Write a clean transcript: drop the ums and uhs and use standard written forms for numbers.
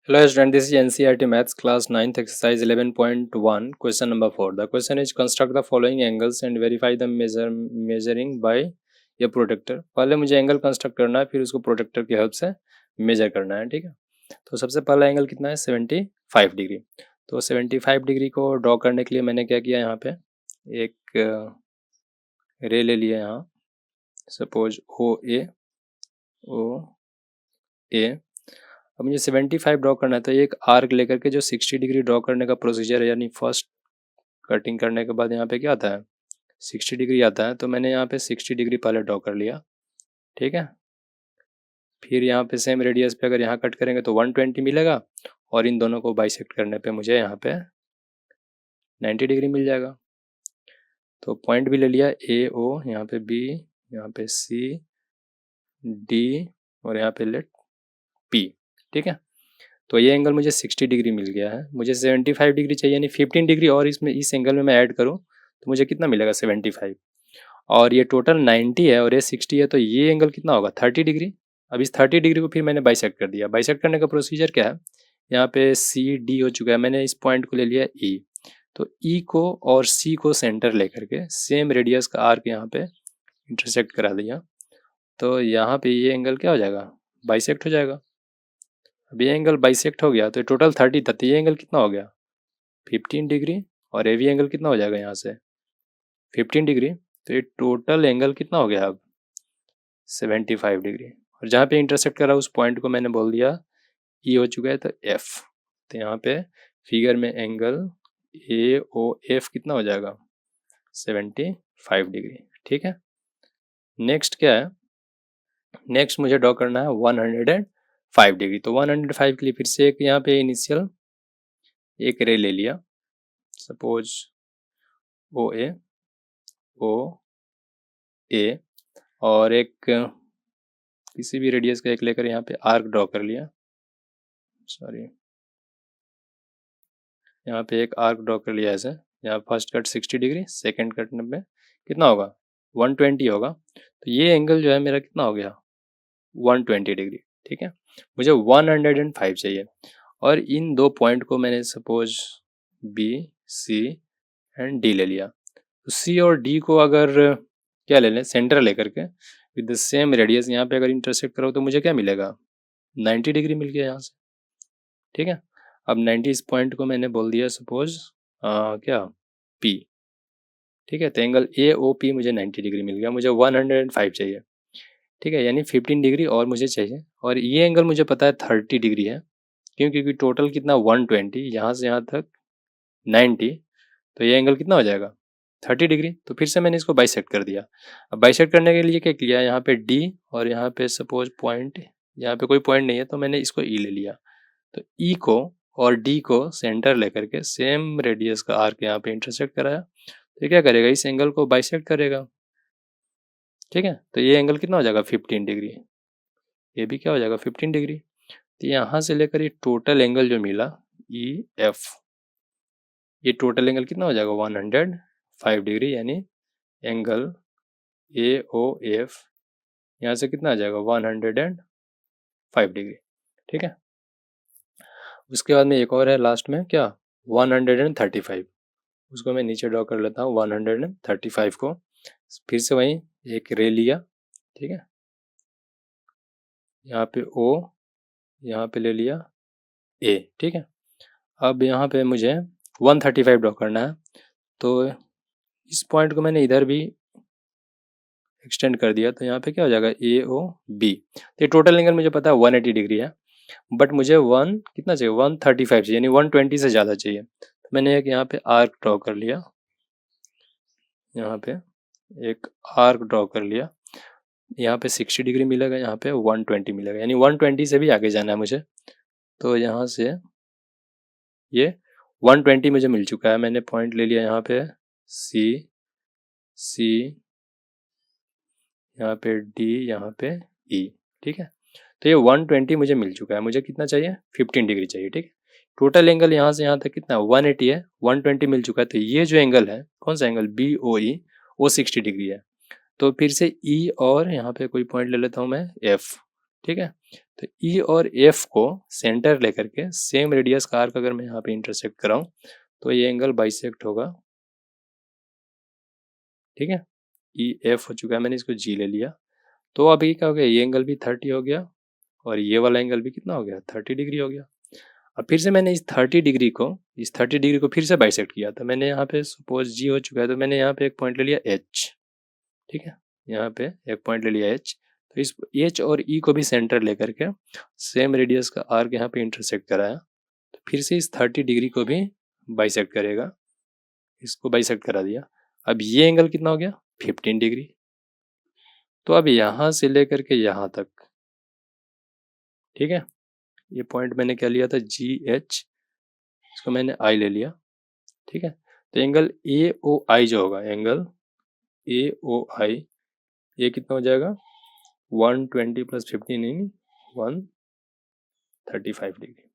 Hello student, this is NCERT Maths class 9th exercise 11.1 question number 4. The question is construct the following angles and verify the measuring by a protractor. पहले मुझे angle construct करना है, फिर उसको protector की help से major करना है. ठीक है, तो सबसे पहला एंगल कितना है 75 डिग्री. तो 75 डिग्री को ड्रॉ करने के लिए मैंने क्या किया, यहाँ पे एक रे ले लिया. यहाँ सपोज ओ ए. अब मुझे 75 ड्रॉ करना है, तो एक आर्क लेकर के जो 60 डिग्री ड्रॉ करने का प्रोसीजर है, यानी फर्स्ट कटिंग करने के बाद यहाँ पे क्या आता है 60 डिग्री आता है. तो मैंने यहाँ पे 60 डिग्री पहले ड्रॉ कर लिया. ठीक है, फिर यहाँ पे सेम रेडियस पे अगर यहाँ कट करेंगे तो 120 मिलेगा, और इन दोनों को बाइसेक्ट करने पे मुझे यहाँ पे 90 डिग्री मिल जाएगा. तो पॉइंट भी ले लिया ए ओ, यहाँ पे बी, यहाँ पे सी डी, और यहाँ पे लेट पी. ठीक है, तो ये एंगल मुझे 60 डिग्री मिल गया है. मुझे 75 डिग्री चाहिए, यानी 15 डिग्री और इसमें इस एंगल में मैं ऐड करूँ तो मुझे कितना मिलेगा 75. और ये टोटल 90 है और ये 60 है, तो ये एंगल कितना होगा 30 डिग्री. अब इस 30 डिग्री को फिर मैंने बाइसेक्ट कर दिया. बाइसेक्ट करने का प्रोसीजर क्या है, यहाँ पे सी डी हो चुका है, मैंने इस पॉइंट को ले लिया ई. तो ई को और सी को सेंटर लेकर के सेम रेडियस का आर्क यहाँ पे इंटरसेक्ट करा दिया. तो यहाँ पे ये एंगल क्या हो जाएगा, बाइसेक्ट हो जाएगा. अब ये एंगल बाइसेक्ट हो गया तो टोटल 30 था, तो ये एंगल कितना हो गया 15 डिग्री. और ये भी एंगल कितना हो जाएगा यहाँ से 15 डिग्री. तो ये टोटल एंगल कितना हो गया अब 75 डिग्री. और जहाँ पे इंटरसेक्ट कर रहा है उस पॉइंट को मैंने बोल दिया ई हो चुका है, तो एफ. तो यहाँ पे फिगर में एंगल ए ओ एफ कितना हो जाएगा 75 डिग्री. ठीक है, नेक्स्ट क्या है, नेक्स्ट मुझे ड्रॉ करना है 105 डिग्री. तो 105 के लिए फिर से एक यहाँ पे इनिशियल एक रे ले लिया. सपोज ओ ए और एक किसी भी रेडियस का एक लेकर यहाँ पे आर्क ड्रॉ कर लिया. सॉरी, यहाँ पे एक आर्क ड्रॉ कर लिया ऐसे. यहाँ first cut 60 degree, second cut में कितना होगा 120 होगा. तो ये एंगल जो है मेरा कितना हो गया 120 डिग्री. ठीक है, मुझे 105 चाहिए. और इन दो पॉइंट को मैंने suppose B C and D ले लिया. तो सी और डी को अगर क्या ले लें सेंटर लेकर के विद द सेम रेडियस यहाँ पे अगर इंटरसेक्ट करो तो मुझे क्या मिलेगा 90 डिग्री मिल गया यहाँ से. ठीक है, अब 90 इस पॉइंट को मैंने बोल दिया सपोज क्या P. ठीक है, तो एंगल ए ओ पी मुझे 90 डिग्री मिल गया. मुझे 105 चाहिए. ठीक है, यानी 15 डिग्री और मुझे चाहिए. और ये एंगल मुझे पता है 30 डिग्री है, क्योंकि टोटल कितना 120, यहाँ से यहाँ तक 90. तो ये एंगल कितना हो जाएगा 30 डिग्री. तो फिर से मैंने इसको बाइसेक्ट कर दिया. अब बाइसेक्ट करने के लिए क्या किया, यहाँ पे D और यहाँ पे सपोज पॉइंट, यहाँ पे कोई पॉइंट नहीं है तो मैंने इसको E ले लिया. तो E को और D को सेंटर लेकर के सेम रेडियस का आर्क यहाँ पे इंटरसेक्ट कराया. तो क्या करेगा इस एंगल को बाइसेक्ट करेगा. ठीक है, तो ये एंगल कितना हो जाएगा 15 डिग्री. ये भी क्या हो जाएगा 15 डिग्री. तो यहाँ से लेकर ये टोटल एंगल जो मिला EF, ये टोटल एंगल कितना हो जाएगा 105 डिग्री, यानी एंगल AOF यहाँ से कितना आ जाएगा 105 डिग्री. ठीक है, उसके बाद में एक और है लास्ट में क्या 135. उसको मैं नीचे ड्रॉ कर लेता हूँ 135 को. फिर से वहीं एक रे लिया. ठीक है, यहाँ पे O, यहाँ पे ले लिया A. ठीक है, अब यहाँ पे मुझे 135 ड्रॉ करना है. तो इस पॉइंट को मैंने इधर भी एक्सटेंड कर दिया. तो यहाँ पे क्या हो जाएगा AOB. तो ये टोटल एंगल मुझे पता है 180 डिग्री है, बट मुझे कितना चाहिए 135 चाहिए, यानी 120 से ज़्यादा चाहिए. तो मैंने एक यहाँ पे आर्क ड्रॉ कर लिया. यहाँ पे एक आर्क ड्रॉ कर लिया. यहाँ पे 60 डिग्री मिलेगा, यहाँ पे 120 मिलेगा, यानी 120 से भी आगे जाना है मुझे. तो यहाँ से ये 120 मुझे मिल चुका है. मैंने पॉइंट ले लिया यहाँ पे C, यहाँ पे D, यहाँ पे E. ठीक है, तो ये 120 मुझे मिल चुका है. मुझे कितना चाहिए 15 डिग्री चाहिए. ठीक है, टोटल एंगल यहाँ से यहाँ तक कितना 180 है, 120 मिल चुका है. तो ये जो एंगल है कौन सा एंगल BOE, वो 60 डिग्री है. तो फिर से E और यहाँ पे कोई पॉइंट ले लेता हूँ मैं F. ठीक है। तो ई और एफ को सेंटर लेकर के सेम रेडियस का आर्क अगर मैं यहाँ पे इंटरसेक्ट कराऊं तो ये एंगल बाइसेक्ट होगा, ठीक है। ई एफ हो चुका है, मैंने इसको जी ले लिया। तो अभी क्या हो गया, ये एंगल भी 30 हो गया और ये वाला एंगल भी कितना हो गया, 30 डिग्री हो गया। अब फिर से मैंने इस 30 डिग्री को फिर से बाइसेक्ट किया। तो मैंने यहाँ पे सपोज जी हो चुका है, तो मैंने यहाँ पे एक पॉइंट ले लिया एच, ठीक है। यहाँ पे एक पॉइंट ले लिया एच। तो इस एच और ई को भी सेंटर लेकर के सेम रेडियस का आर्क यहाँ पे इंटरसेक्ट कराया। तो फिर से इस 30 डिग्री को भी बाइसेक्ट करेगा, इसको बाइसेक्ट करा दिया। अब ये एंगल कितना हो गया, 15 डिग्री। तो अब यहाँ से लेकर के यहाँ तक, ठीक है, ये पॉइंट मैंने क्या लिया था, जी एच, इसको मैंने आई ले लिया, ठीक है। तो एंगल ए ओ आई जो होगा, एंगल ए ओ आई, ये कितना हो जाएगा, 120 + 15 = 135 डिग्री।